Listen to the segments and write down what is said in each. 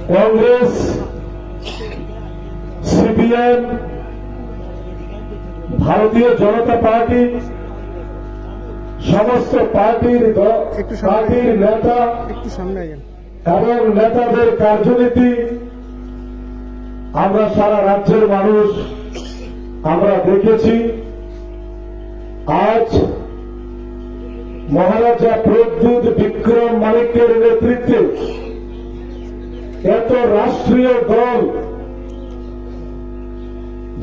Congress, CPM, ভারতীয় Janata party, সমস্ত পার্টির নেতা এবং নেতাদের কার্যনীতি আমরা সারা রাজ্যের মানুষ আমরা দেখেছি। আজ মহারাজা প্রদ্যুৎ বিক্রম মালিকের নেতৃত্বে এত রাষ্ট্রীয় দল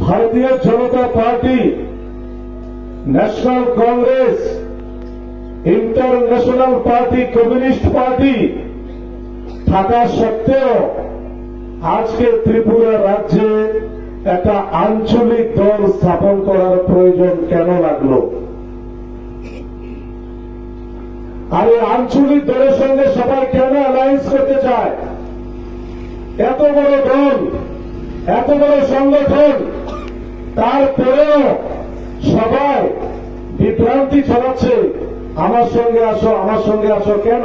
Bharatiya Janata party, national Congress, international party, communist party থাকা সত্ত্বেও আজকে ত্রিপুরা রাজ্যে একটা আঞ্চলিক দল স্থাপন করার প্রয়োজন কেন লাগলো? আর এই আঞ্চলিক দলের সঙ্গে সবাই কেন অ্যালায়েন্স করতে চায়? এত বড় দল, এত বড় সংগঠন, তারপরেও সবাই বিভ্রান্তি ছড়াচ্ছে, আমার সঙ্গে আসো, আমার সঙ্গে আসো। কেন?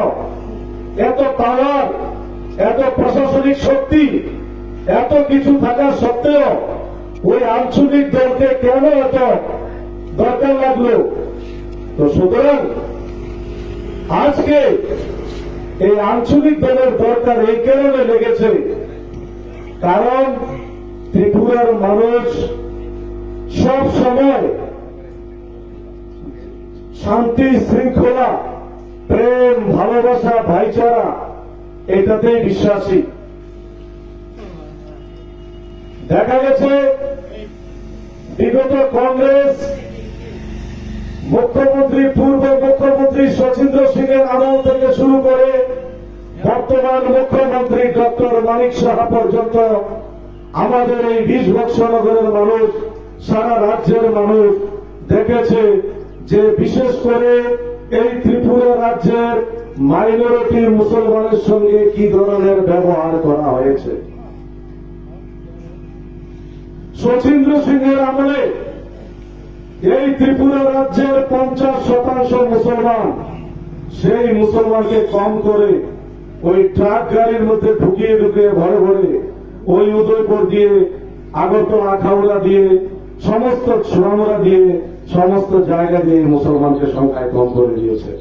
এত পাওয়ার, এত প্রশাসনিক শক্তি, এত কিছু থাকা সত্ত্বেও ওই আঞ্চলিক দলকে কেন এত দরকার লাগলো? তো সুতরাং আজকে এই আঞ্চলিক দলের দরকার এই কারণে লেগেছে, কারণ ত্রিপুরার মানুষ সব সময় শান্তি, শৃঙ্খলা, প্রেম, ভালোবাসা, ভাইচারা এটাতেই বিশ্বাসী। দেখা গেছে বিগত কংগ্রেস মুখ্যমন্ত্রী, পূর্ব মুখ্যমন্ত্রী শচীন্দ্র সিং এর আমল থেকে শুরু করে বর্তমান মুখ্যমন্ত্রী ডক্টর মানিক সাহা পর্যন্ত আমাদের এই 20 বৎসনগরের মানুষ, সারা রাজ্যের মানুষ দেখেছে যে বিশেষ করে এই ত্রিপুরা রাজ্যের মাইনরিটি মুসলমানের সঙ্গে কি ধরনের ব্যবহার করা হয়েছে। শচীন্দ্র সিং এর আমলে এই ত্রিপুরা রাজ্যের 50% মুসলমান, সেই মুসলমানকে কম করে ওই ট্রাক গাড়ির মধ্যে ঢুকিয়ে ঢুকিয়ে ভরে ভরে ওই উদয়পুর দিয়ে, আগরতলা, আখাউড়া দিয়ে, সমস্ত সুরামুরা দিয়ে, সমস্ত জায়গা দিয়ে মুসলমানকে সংখ্যায় কম করে দিয়েছে।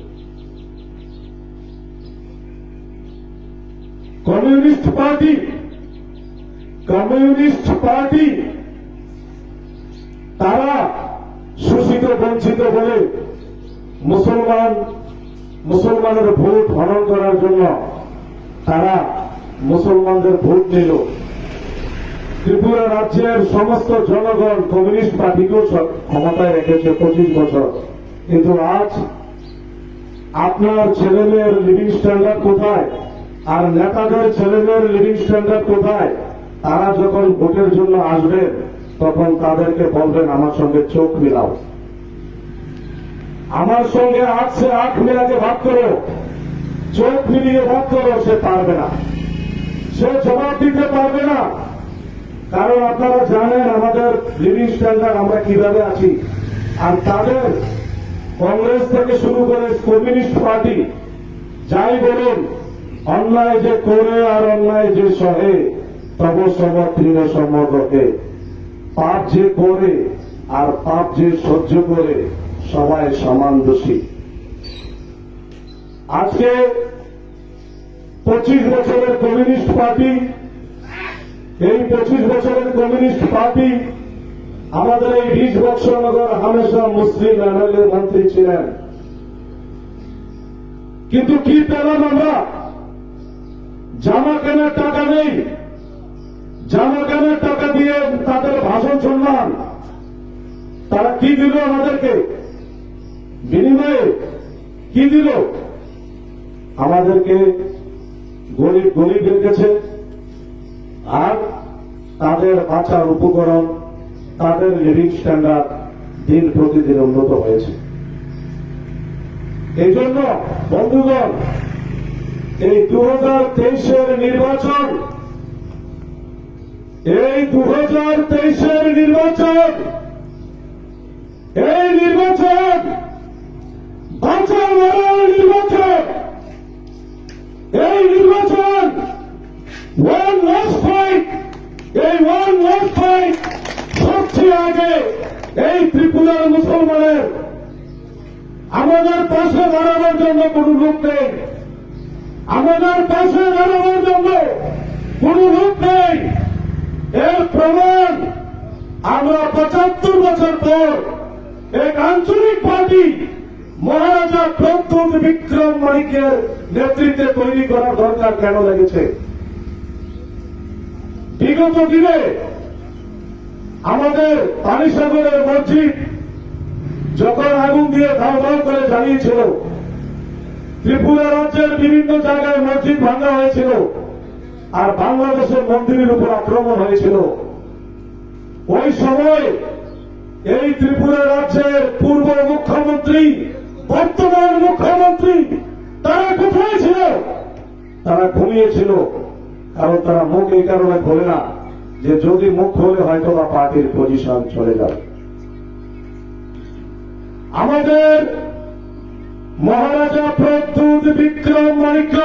কমিউনিস্ট পার্টি তারা শোষিত, বঞ্চিত বলে মুসলমানের ভোট হরণ করার জন্য তারা মুসলমানদের ভোট নিল। ত্রিপুরা রাজ্যের সমস্ত জনগণ কমিউনিস্ট পার্টিকেও ক্ষমতায় রেখেছে 25 বছর, কিন্তু আজ আপনার ছেলেমেয়ের লিভিং স্ট্যান্ডার্ড কোথায়? আর নেতাদের ছেলেমেয়ের লিভিং স্ট্যান্ডার্ড কোথায়? তারা যখন ভোটের জন্য আসবেন তখন তাদেরকে বলবেন আমার সঙ্গে চোখ মিলাও, আমার সঙ্গে 8 से 8 মিলাকে ভাগ করো, চোখ মিলিয়ে ভাগ করো। সে পারবে না, সে জবাব দিতে পারবে না। কারণ আপনারা জানেন আমাদের লিভিং স্ট্যান্ডার্ড, আমরা কিভাবে আছি। আর তাদের কংগ্রেস থেকে শুরু করে কমিউনিস্ট পার্টি যাই বলুন, অন্যায় যে করে আর অন্যায় যে সহে তব সব তৃণ সম্মতকে, পাপ যে করে আর পাপ যে সহ্য করে সবাই সমান দোষী। আজকে 25 বছরের কমিউনিস্ট পার্টি, এই 25 বছরের কমিউনিস্ট পার্টি আমাদের এই 20 বৎসনগর হামেশা মুসলিম এমএলএ মন্ত্রী ছিলেন, কিন্তু কি পেলাম আমরা? জামা কেনার টাকা নেই, জামা কেনার টাকা দিয়ে তাদের ভাষণ শুনলাম। তারা কি দিল আমাদেরকে? বিনিময়ে কি দিল? আমাদেরকে গরিব রেখেছে, আর তাদের বাঁচার উপকরণ, তাদের লিভিং স্ট্যান্ডার্ড দিন প্রতিদিন উন্নত হয়েছে। এই জন্য বন্ধুগণ, এই 2023-এর নির্বাচন, এই নির্বাচন বাঁচার লড়াইয়ের নির্বাচন। এই নির্বাচন ওয়ান লাস্ট ফাইট, এই ওয়ান লাস্ট ফাইট সবচেয়ে আগে এই ত্রিপুরার মুসলমানের আমাদের পাশে দাঁড়ানোর জন্য কোন লোক নেই, আমাদের পাশে দাঁড়ানোর জন্য কোন লোক নেই। এর প্রমাণ আমরা ৭৫ বছর পর এক আঞ্চলিক পার্টি মহারাজা প্রদ্যোৎ বিক্রম মানিকের নেতৃত্বে তৈরি করার দরকার কেন লেগেছে। বিগত দিনে আমাদের পানিসাগরের মসজিদ যখন আগুন দিয়ে ধাও ধাও করে জ্বালিয়েছিল, ত্রিপুরা রাজ্যের বিভিন্ন জায়গায় মসজিদ ভাঙা হয়েছিল আর বাংলাদেশের মন্দিরের উপর আক্রমণ হয়েছিল। ওই সময় এই ত্রিপুরা রাজ্যের পূর্ব মুখ্যমন্ত্রী, বর্তমান মুখ্যমন্ত্রী তারা কোথায় ছিল? তারা ঘুমিয়েছিল। কারণ তারা মুখ এই কারণে খোলে না যে যদি মুখ খোলে হয়তো বা পার্টির পজিশন চলে যাবে। আমাদের মহারাজা প্রদ্যোৎ বিক্রম মানিক্য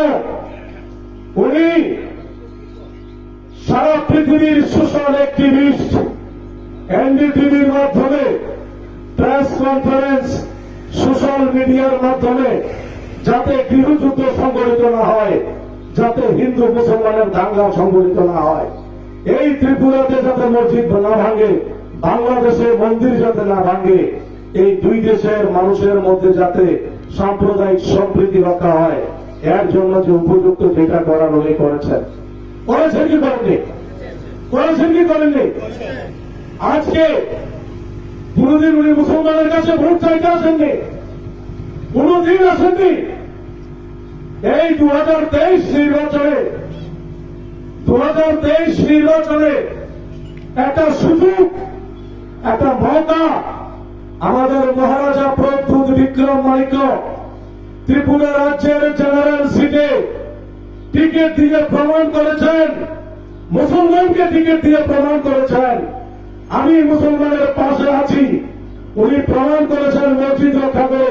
উনি সারা পৃথিবীর সোশ্যাল অ্যাক্টিভিস্ট, এনডিটিভির মাধ্যমে, প্রেস কনফারেন্স, সোশ্যাল মিডিয়ার মাধ্যমে যাতে গৃহযুদ্ধ সংগঠিত না হয়, যাতে হিন্দু মুসলমানের দাঙ্গা সংগঠিত না হয়, এই ত্রিপুরাতে যাতে মসজিদ না ভাঙে, বাংলাদেশে মন্দির যাতে না ভাঙে, এই দুই দেশের মানুষের মধ্যে যাতে সাম্প্রদায়িক সম্প্রীতি রক্ষা হয়, এর জন্য যে উপযুক্ত যেটা করার উনি করেছেন। করেছেন কি করেননি? করেছেন কি করেননি? আজকে কোনদিন উনি মুসলমানের কাছে ভোট চাইতে আসেননি, কোনদিন আসেননি। এই 2023 নির্বাচনে একটা সুযোগ, একটা মৌকা আমাদের মহারাজা প্রদ্যোৎ বিক্রম মানিক্য ত্রিপুরা রাজ্যের জেনারেল সিটে টিকিট দিয়ে প্রমাণ করেছেন, মুসলমানকে টিকিট দিয়ে প্রমাণ করেছেন আমি মুসলমানের পাশে আছি। উনি প্রমাণ করেছেন মসজিদ রক্ষা করে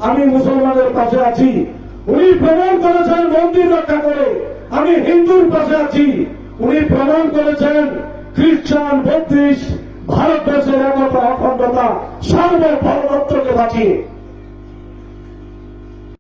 আমি মুসলমানের পাশে আছি। উনি প্রমাণ করেছেন মন্দির রক্ষা করে আমি হিন্দুর পাশে আছি। উনি প্রমাণ করেছেন খ্রিস্টান, বৌদ্ধিস্ট ভারতবর্ষের একতা, অখণ্ডতা, সার্বভৌমত্বকে বাঁচিয়ে